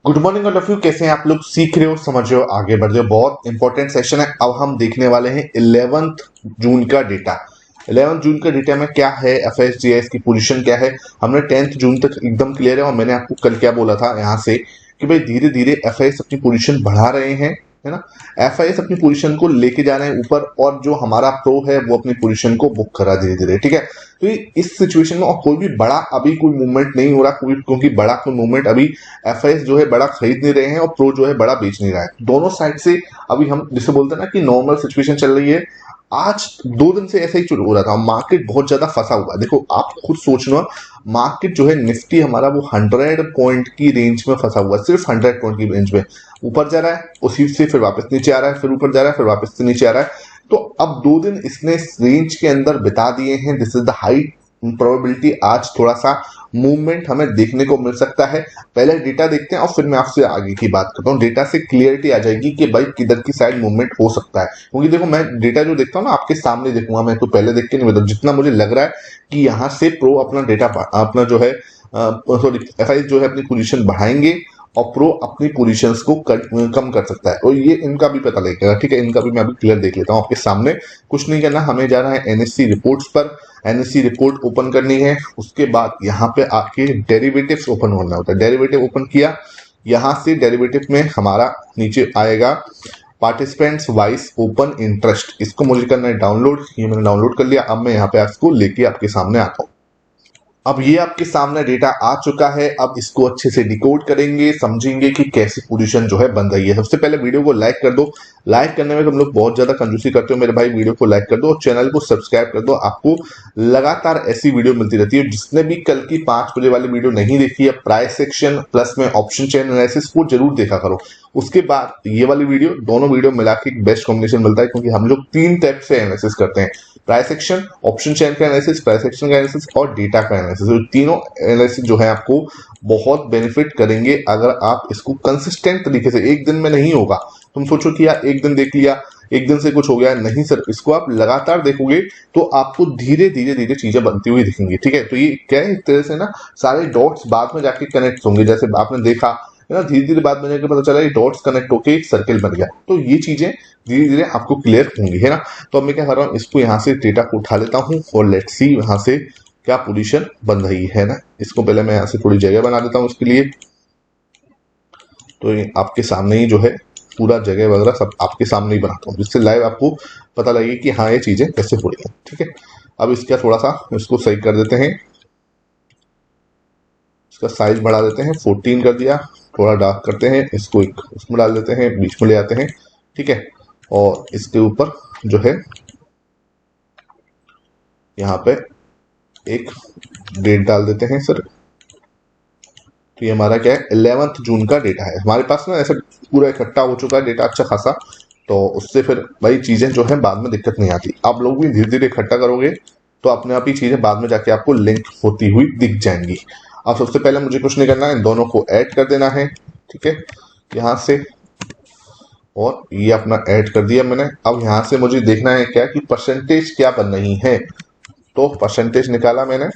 Good morning all of you. कैसे हैं आप लोग? सीख रहे हो, समझ रहे हो, आगे बढ़ रहे हो। बहुत इंपॉर्टेंट सेशन है। अब हम देखने वाले हैं 11th जून का डेटा। 11 जून का डेटा में क्या है, एफएसजीएस की पोजीशन क्या है। हमने 10th जून तक एकदम क्लियर है और मैंने आपको कल क्या बोला था यहाँ से कि भाई धीरे धीरे एफआईएस अपनी पोजीशन बढ़ा रहे हैं, है ना। एफआईएस अपनी पोजीशन को लेके जा रहे हैं ऊपर और जो हमारा प्रो है वो अपनी पोजीशन को बुक करा धीरे धीरे, ठीक है। तो इस सिचुएशन में और कोई भी बड़ा अभी कोई मूवमेंट नहीं हो रहा, कोई क्योंकि बड़ा कोई मूवमेंट अभी एफआईएस जो है बड़ा खरीद नहीं रहे हैं और प्रो जो है बड़ा बेच नहीं रहा है। दोनों साइड से अभी हम जिसे बोलते हैं ना कि नॉर्मल सिचुएशन चल रही है। आज 2 दिन से ऐसा ही हो रहा था। मार्केट बहुत ज्यादा फंसा हुआ है। देखो आप खुद सोचना, मार्केट जो है निफ्टी हमारा वो 100 पॉइंट की रेंज में फंसा हुआ है, सिर्फ 100 पॉइंट की रेंज में ऊपर जा रहा है, उसी से फिर वापस नीचे आ रहा है, फिर ऊपर जा रहा है, फिर वापस से नीचे आ रहा है। तो अब 2 दिन इसने रेंज के अंदर बिता दिए हैं। This is the high probability आज थोड़ा सा मूवमेंट हमें देखने को मिल सकता है। पहले डेटा देखते हैं और फिर मैं आपसे आगे की बात करता हूँ। डेटा से क्लियरिटी आ जाएगी कि भाई किधर की साइड मूवमेंट हो सकता है। क्योंकि देखो मैं डेटा जो देखता हूँ ना आपके सामने देखूंगा, मैं तो पहले देख के नहीं बताऊँ। जितना मुझे लग रहा है कि यहाँ से प्रो अपना डेटा अपना जो है सॉरी एफआईएस जो है अपनी पोजीशन बढ़ाएंगे और प्रो अपनी पोजीशंस को कम कर सकता है और ये इनका भी पता लगेगा, ठीक है। इनका भी मैं अभी क्लियर देख लेता हूँ आपके सामने। कुछ नहीं करना, हमें जाना है एनएससी रिपोर्ट्स पर। एनएससी रिपोर्ट ओपन करनी है, उसके बाद यहाँ पे आके डेरिवेटिव्स ओपन करना होता है। डेरिवेटिव ओपन किया, यहाँ से डेरिवेटिव में हमारा नीचे आएगा पार्टिसिपेंट्स वाइज ओपन इंटरेस्ट। इसको मुझे करना है डाउनलोड। ये मैंने डाउनलोड कर लिया। अब मैं यहाँ पे इसको लेके आपके सामने आता हूँ। अब ये आपके सामने डेटा आ चुका है। अब इसको अच्छे से डिकोड करेंगे, समझेंगे कि कैसी पोजीशन जो है बन रही है। सबसे पहले वीडियो को लाइक कर दो। लाइक करने में तुम लोग बहुत ज्यादा कंजूसी करते हो मेरे भाई। वीडियो को लाइक कर दो और चैनल को सब्सक्राइब कर दो। आपको लगातार ऐसी वीडियो मिलती रहती है। जिसने भी कल की 5 बजे वाली वीडियो नहीं देखी है, प्राइस सेक्शन प्लस में ऑप्शन चेन एनालिसिस, वो जरूर देखा करो। उसके बाद ये वाली वीडियो, दोनों वीडियो मिला के एक बेस्ट कॉम्बिनेशन मिलता है। क्योंकि हम लोग 3 टाइप से एनालिसिस करते हैं, प्राइस एक्शन, ऑप्शन चेन का एनालिसिस, प्राइस एक्शन का एनालिसिस और डेटा का एनालिसिस। तो तीनों एनालिसिस जो है आपको बहुत बेनिफिट करेंगे अगर आप इसको कंसिस्टेंट तरीके से। एक दिन में नहीं होगा। तुम सोचो कि यार एक दिन देख लिया, एक दिन से कुछ हो गया, नहीं सर। इसको आप लगातार देखोगे तो आपको धीरे धीरे धीरे चीजें बनती हुई दिखेंगी, ठीक है। तो ये क्या है, एक तरह से ना सारे डॉट्स बाद में जाके कनेक्ट होंगे। जैसे आपने देखा है ना, धीरे धीरे बाद में जाके पता चला ये डॉट्स कनेक्ट होके एक सर्किल बन गया। तो ये चीजें धीरे धीरे आपको क्लियर होंगी, है ना। तो अब मैं क्या कर रहा हूँ, इसको यहाँ से डेटा को उठा लेता हूँ और लेट्स सी यहाँ से क्या पोजीशन बन रही है ना। इसको पहले मैं यहाँ से थोड़ी जगह बना देता हूँ इसके लिए। तो ये आपके सामने ही जो है पूरा जगह वगैरह सब आपके सामने ही बनाता हूँ, जिससे लाइव आपको पता लगे कि हाँ ये चीजें कैसे हो रही हैं, ठीक है। अब इसका थोड़ा सा इसको सही कर देते हैं। इसका साइज बढ़ा देते हैं, 14 कर दिया। थोड़ा डार्क करते हैं इसको, एक उसमें डाल देते हैं, बीच में ले आते हैं, ठीक है। और इसके ऊपर जो है यहाँ पे एक डेट डाल देते हैं सर। तो ये हमारा क्या है, 11 जून का डेटा है हमारे पास ना। ऐसा पूरा इकट्ठा हो चुका है डेटा अच्छा खासा। तो उससे फिर भाई चीजें जो है बाद में दिक्कत नहीं आती। आप लोग भी धीरे धीरे इकट्ठा करोगे तो अपने आप ही चीजें बाद में जाके आपको लिंक होती हुई दिख जाएंगी। अब सबसे पहले मुझे कुछ नहीं करना है, इन दोनों को ऐड कर देना है, ठीक है, यहाँ से। और ये अपना ऐड कर दिया मैंने। अब यहाँ से मुझे देखना है क्या कि परसेंटेज क्या बन रही है। तो परसेंटेज निकाला मैंने,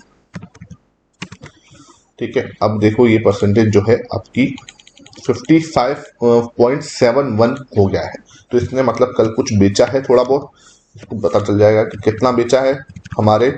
ठीक है। अब देखो ये परसेंटेज जो है आपकी 55.71 हो गया है। तो इसने मतलब कल कुछ बेचा है थोड़ा बहुत। इसको पता चल जाएगा कि कितना बेचा है हमारे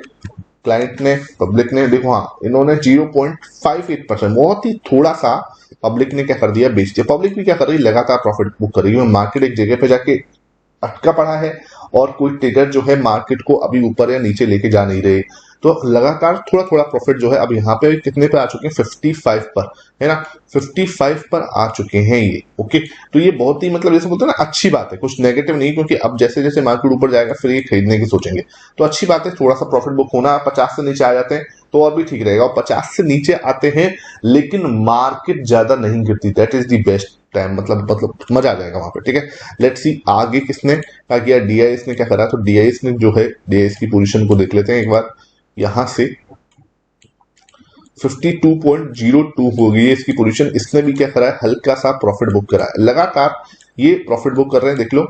क्लाइंट ने, पब्लिक ने। देखो हाँ, इन्होंने 0.58%, बहुत ही थोड़ा सा पब्लिक ने क्या कर दिया, बेच दिया। पब्लिक भी क्या कर रही है, लगातार प्रॉफिट बुक कर रही है। मार्केट एक जगह पे जाके अटका पड़ा है और कोई ट्रिगर जो है मार्केट को अभी ऊपर या नीचे लेके जा नहीं रहे। तो लगातार थोड़ा थोड़ा प्रॉफिट जो है अब यहाँ पे कितने पे आ चुके हैं, 55 पर, है ना। 55 पर आ चुके हैं ये, ओके। तो ये बहुत ही मतलब जैसे बोलते हैं ना, अच्छी बात है, कुछ नेगेटिव नहीं। क्योंकि अब जैसे जैसे मार्केट ऊपर जाएगा फिर ये खरीदने की सोचेंगे, तो अच्छी बात है। थोड़ा सा प्रॉफिट बुक होना, 50 से नीचे आ जाते हैं तो और भी ठीक रहेगा। और 50 से नीचे आते हैं लेकिन मार्केट ज्यादा नहीं गिरती, that is the best time. मतलब मजा आ जाएगा वहां पे, ठीक है। लेट्स सी आगे किसने क्या किया। डीआईएस ने क्या करा, तो डीआईएस ने जो है डीआईएस की पोजीशन को देख लेते हैं एक बार। यहां से 52.02 हो गई है इसकी पोजीशन। इसने भी क्या करा है, हल्का सा प्रॉफिट बुक करा है। लगातार ये प्रॉफिट बुक कर रहे हैं, देख लो।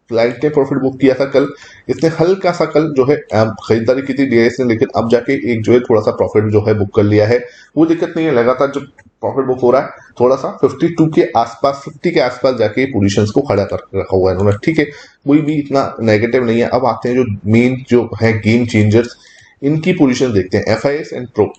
क्लाइंट ने प्रॉफिट बुक किया था कल, इसने हल्का सा कल जो है खरीदारी की थी डीआईएस ने, लेकिन अब जाके एक जो है थोड़ा सा प्रॉफिट जो है बुक कर लिया है। वो दिक्कत नहीं है, लगातार जब प्रॉफिट बुक हो रहा है थोड़ा सा 52 के आसपास, 50 के आसपास जाके पोजीशंस को खड़ा कर रखा हुआ है उन्होंने, ठीक है, कोई भी इतना नेगेटिव नहीं है। अब आते हैं जो मेन जो है गेम चेंजर्स, इनकी पोजीशन देखते हैं, एफआईएस एंड प्रो।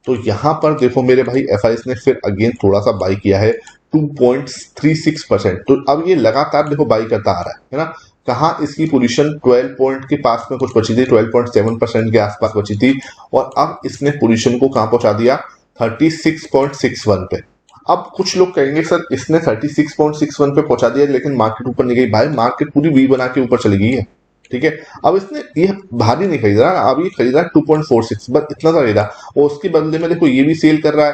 तो यहां पर देखो मेरे भाई, एफआईएस ने फिर अगेन थोड़ा सा बाई किया है 2.36%। तो अब ये लगातार देखो बाई करता आ रहा है ना। कहाँ इसकी पोजीशन 12 पॉइंट के पास में कुछ बची थी, 12.7% के आसपास बची थी, और अब इसने पोजीशन को कहां पहुंचा दिया, 36.61 पे। अब कुछ लोग कहेंगे सर इसने 36.61 पे पहुंचा दिया लेकिन मार्केट ऊपर नहीं गई। भाई मार्केट पूरी वी बना के ऊपर चली गई है, ठीक है। अब इसने ये भारी नहीं खरीदा, अब ये खरीदा 2.46, बस इतना सा खरीदा, और उसके बदले में देखो ये भी सेल कर रहा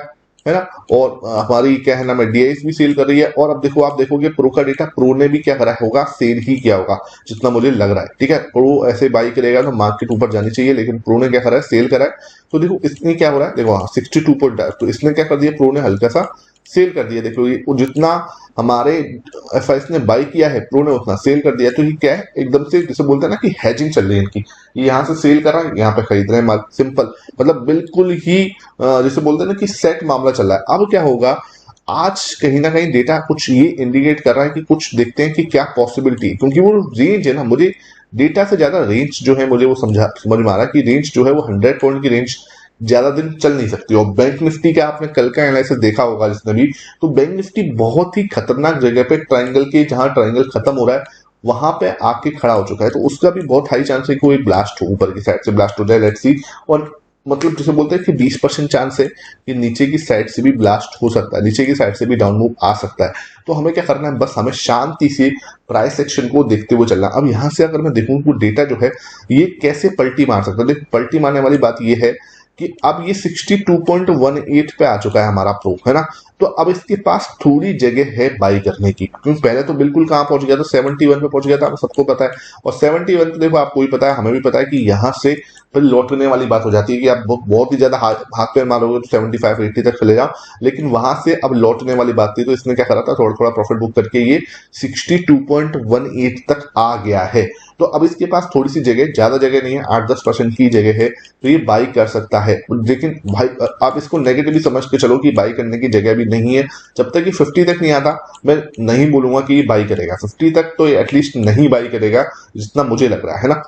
है ना, और हमारी क्या है ना, मैं डीआईएस भी सेल कर रही है। और अब देखो आप देखोगे प्रो का डेटा, प्रो ने भी क्या करा होगा, सेल ही किया होगा जितना मुझे लग रहा है, ठीक है। प्रो ऐसे बाई करेगा तो मार्केट ऊपर जानी चाहिए, लेकिन प्रो ने क्या करा है, सेल करा है। तो देखो इसने क्या हो रहा है, देखो हाँ 62 पॉइंट, तो इसने क्या कर दिया, प्रो ने हल्का सा सेल कर दिया। देखो ये जितना हमारे एफआईएस ने बाई किया है, प्रो ने उतना सेल कर दिया। तो ये क्या है, एकदम से जैसे बोलते हैं ना कि हैजिंग चल रही है इनकी, ये यहाँ से सेल कर रहा है, यहाँ पे खरीद रहे हैं, सिंपल, मतलब बिल्कुल ही जैसे बोलते हैं ना कि सेट मामला चल रहा है। अब क्या होगा, आज कहीं ना कहीं डेटा कुछ ये इंडिकेट कर रहा है कि कुछ देखते हैं कि क्या पॉसिबिलिटी, क्योंकि वो रेंज है ना, मुझे डेटा से ज्यादा रेंज जो है मुझे वो समझ में आ रहा है कि रेंज जो है वो 100 पॉइंट की रेंज ज्यादा दिन चल नहीं सकती। और बैंक निफ्टी का आपने कल का एनालिसिस देखा होगा जिसने भी, तो बैंक निफ्टी बहुत ही खतरनाक जगह पे, ट्रायंगल के जहां ट्रायंगल खत्म हो रहा है वहां पे आके खड़ा हो चुका है। तो उसका भी बहुत हाई चांस है कि कोई ब्लास्ट हो, ऊपर की साइड से ब्लास्ट हो जाए, लेट्स सी। और मतलब जैसे बोलते हैं कि 20% चांस है कि नीचे की साइड से भी ब्लास्ट हो सकता है, नीचे की साइड से भी डाउन मूव आ सकता है। तो हमें क्या करना है, बस हमें शांति से प्राइस एक्शन को देखते हुए चलना। अब यहां से अगर मैं देखूं तो डेटा जो है ये कैसे पलटी मार सकता है, देखो पलटी मारने वाली बात ये है कि अब ये 62.18 पे आ चुका है हमारा प्रो, है ना। तो अब इसके पास थोड़ी जगह है बाई करने की, क्योंकि पहले तो बिल्कुल कहां पहुंच गया था, 71 पे पहुंच गया था, सबको पता है। और 71 पे देखो आपको भी पता है, हमें भी पता है कि यहां से फिर लौटने वाली बात हो जाती है कि आप बहुत ही ज्यादा हाथ पैर मारोगे तो 75-80 तक चले जाओ, लेकिन वहां से अब लौटने वाली बात थी। तो इसने क्या करा था, थोड़ा थोड़ा प्रॉफिट बुक करके ये 62.18 तक आ गया है। तो अब इसके पास थोड़ी सी जगह, ज्यादा जगह नहीं है, 8-10% की जगह है, तो ये बाई कर सकता है। लेकिन भाई आप इसको नेगेटिवली समझ के चलो कि बाई करने की जगह भी नहीं है। जब तक ये 50 तक नहीं आता मैं नहीं बोलूंगा कि ये बाई करेगा, 50 तक तो एटलीस्ट नहीं बाई करेगा जितना मुझे लग रहा है ना।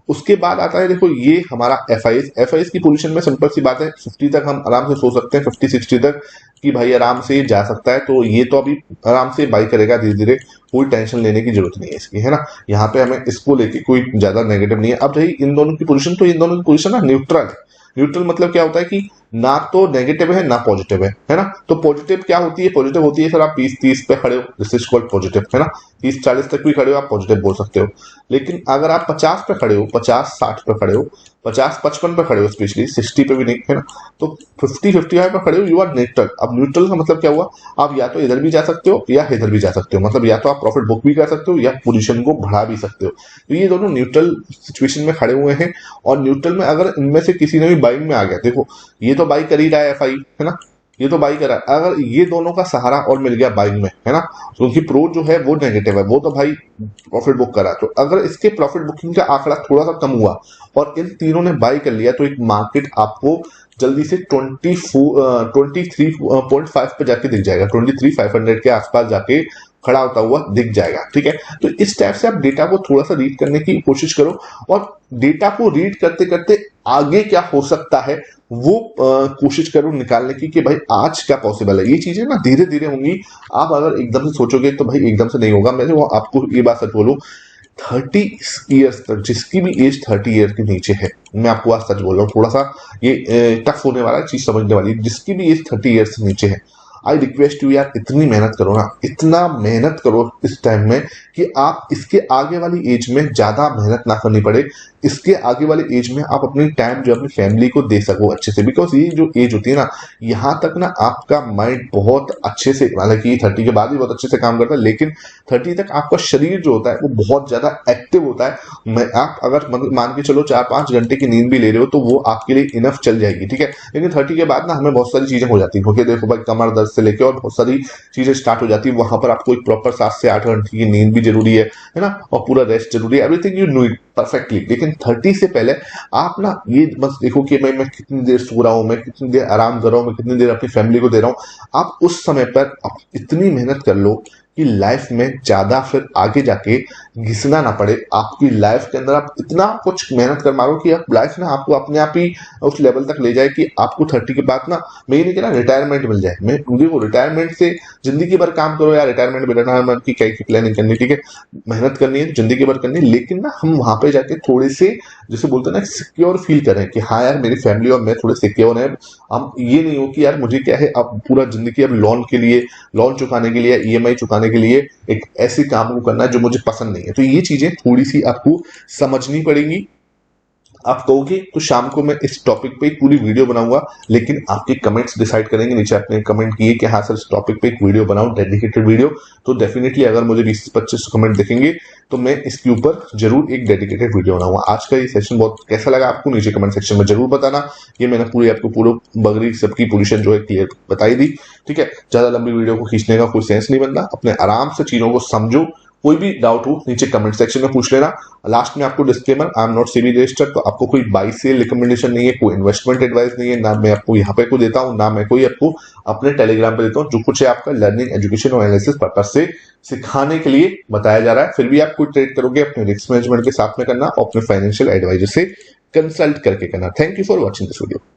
उसके बाद आता है देखो ये हमारा एफआईएस की पोजीशन में सिंपल सी बात है, 50 तक हम आराम से सो सकते हैं, 50-60 तक कि भाई आराम से जा सकता है। तो ये तो अभी आराम से बाई करेगा धीरे धीरे, कोई टेंशन लेने की जरूरत नहीं है इसकी, है ना। यहाँ पे हमें इसको लेके कोई ज्यादा नेगेटिव नहीं है। अब रही इन दोनों की पोजीशन, तो इन दोनों की पोजीशन ना न्यूट्रल है। न्यूट्रल मतलब क्या होता है कि ना तो नेगेटिव है ना पॉजिटिव है ना। तो पॉजिटिव क्या होती है, पॉजिटिव होती है सर आप 20-30 पे खड़े हो, दिस इज कॉल्ड पॉजिटिव, है ना। 30-40 तक भी खड़े हो आप पॉजिटिव बोल सकते हो। लेकिन अगर आप 50 पे खड़े हो, 50-60 पे खड़े हो, 50-55 पे खड़े हो, स्पेशली 60 पे भी नहीं, है ना, तो 50-55 पे खड़े हो, यू आर न्यूट्रल। अब न्यूट्रल का मतलब क्या हुआ, आप या तो इधर भी जा सकते हो या इधर भी जा सकते हो, मतलब या तो आप प्रॉफिट बुक भी कर सकते हो या पोजीशन को बढ़ा भी सकते हो। तो ये दोनों न्यूट्रल सिचुएशन में खड़े हुए हैं। और न्यूट्रल में अगर इनमें से किसी ने भी बाइंग में आ गया, देखो ये तो बाई कर ही रहा है एफआई, है ना, ये तो बाई कर रहा है, अगर ये दोनों का सहारा और मिल गया बाइंग में, है ना, क्योंकि प्रो जो है वो नेगेटिव है, वो तो भाई प्रॉफिट बुक करा, तो अगर इसके प्रॉफिट बुकिंग का आंकड़ा थोड़ा सा कम हुआ और इन तीनों ने बाई कर लिया, तो एक मार्केट आपको जल्दी से 23.5 पे जाके दिख जाएगा, 23,500 के आसपास जाके खड़ा होता हुआ दिख जाएगा, ठीक है। तो इस टाइप से आप डेटा को थोड़ा सा रीड करने की कोशिश करो, और डेटा को रीड करते करते आगे क्या हो सकता है वो कोशिश करो निकालने की कि भाई आज क्या पॉसिबल है। ये चीजें ना धीरे धीरे होंगी, आप अगर एकदम से सोचोगे तो भाई एकदम से नहीं होगा। मैं वो आपको ये बात सच बोलूं, 30 ईयर्स तक जिसकी भी एज 30 ईयर के नीचे है, मैं आपको आज सच बोल रहा हूँ, थोड़ा सा ये टफ होने वाला है चीज समझने वाली, जिसकी भी एज 30 ईयर से नीचे है, आई रिक्वेस्ट यू यार इतनी मेहनत करो ना, इतना मेहनत करो इस टाइम में कि आप इसके आगे वाली एज में ज्यादा मेहनत ना करनी पड़े। इसके आगे वाले एज में आप अपनी टाइम जो अपनी फैमिली को दे सको अच्छे से, बिकॉज ये जो एज होती है ना, यहाँ तक ना आपका माइंड बहुत अच्छे से, हालांकि 30 के बाद भी बहुत अच्छे से काम करता है, लेकिन 30 तक आपका शरीर जो होता है वो बहुत ज्यादा एक्टिव होता है। मैं आप अगर मान के चलो 4-5 घंटे की नींद भी ले रहे हो तो वो आपके लिए इनफ चल जाएगी, ठीक है। लेकिन 30 के बाद ना हमें बहुत सारी चीजें हो जाती है, क्योंकि देखो भाई कमर दर्द से लेकर और बहुत सारी चीजें स्टार्ट हो जाती है। वहां पर आपको एक प्रॉपर 7 से 8 घंटे की नींद भी जरूरी है ना, और पूरा रेस्ट जरूरी है, एवरीथिंग यू नीड परफेक्टली। लेकिन 30 से पहले आप ना ये बस देखो कि मैं कितनी देर सो रहा हूं, मैं कितनी देर आराम कर रहा हूं, मैं कितनी देर अपनी फैमिली को दे रहा हूं। आप उस समय पर आप इतनी मेहनत कर लो कि लाइफ में ज्यादा फिर आगे जाके घिसना ना पड़े। आपकी लाइफ के अंदर आप इतना कुछ मेहनत कर मारो कि आप लाइफ ना आपको अपने आप ही उस लेवल तक ले जाए कि आपको 30 के बाद ना, मैं ये नहीं कहना रिटायरमेंट मिल जाए, मैं मुझे वो रिटायरमेंट से जिंदगी भर काम करो यार, रिटायरमेंट रिटायरमेंट की क्या प्लानिंग करनी, ठीक है, मेहनत करनी है जिंदगी भर करनी है, लेकिन ना हम वहां पे जाके थोड़े से जैसे बोलते हैं ना सिक्योर फील करें कि हाँ यार मेरी फैमिली और मैं थोड़े सिक्योर है। हम ये नहीं हो कि यार मुझे क्या है अब पूरा जिंदगी अब लोन के लिए, लोन चुकाने के लिए, ईएमआई चुकाने के लिए एक ऐसे काम को करना है जो मुझे पसंद नहीं है। तो ये चीजें थोड़ी सी आपको समझनी पड़ेंगी। आप कहोगे तो शाम को मैं इस टॉपिक पे एक पूरी वीडियो बनाऊंगा, लेकिन आपके कमेंट्स डिसाइड करेंगे। नीचे आपने कमेंट किए कि हाँ सर इस टॉपिक पे एक वीडियो बनाऊं, डेडिकेटेड वीडियो, तो डेफिनेटली अगर मुझे 20-25 कमेंट दिखेंगे तो मैं इसके ऊपर जरूर एक डेडिकेटेड वीडियो बनाऊंगा। आज का ये सेशन बहुत कैसा लगा आपको नीचे कमेंट सेक्शन में जरूर बताना। ये मैंने पूरी आपको पूरा बगरी सबकी पोजीशन जो है क्लियर बताई दी, ठीक है। ज्यादा लंबी वीडियो को खींचने का कोई सेंस नहीं बनता, अपने आराम से चीजों को समझो। कोई भी डाउट हो नीचे कमेंट सेक्शन में पूछ लेना। लास्ट में आपको disclaimer, I am not SEBI registered, तो आपको कोई बाई सेल रिकमेंडेशन नहीं है, कोई इन्वेस्टमेंट एडवाइस नहीं है, ना मैं आपको यहाँ पे को देता हूँ, ना मैं कोई आपको अपने टेलीग्राम पे देता हूँ। जो कुछ है आपका लर्निंग, एजुकेशन और एनालिसिस पर्पस से सिखाने के लिए बताया जा रहा है। फिर भी आप कोई ट्रेड करोगे अपने रिस्क मैनेजमेंट के साथ में करना और अपने फाइनेंशियल एडवाइजर से कंसल्ट करके करना। Thank you for watching this video.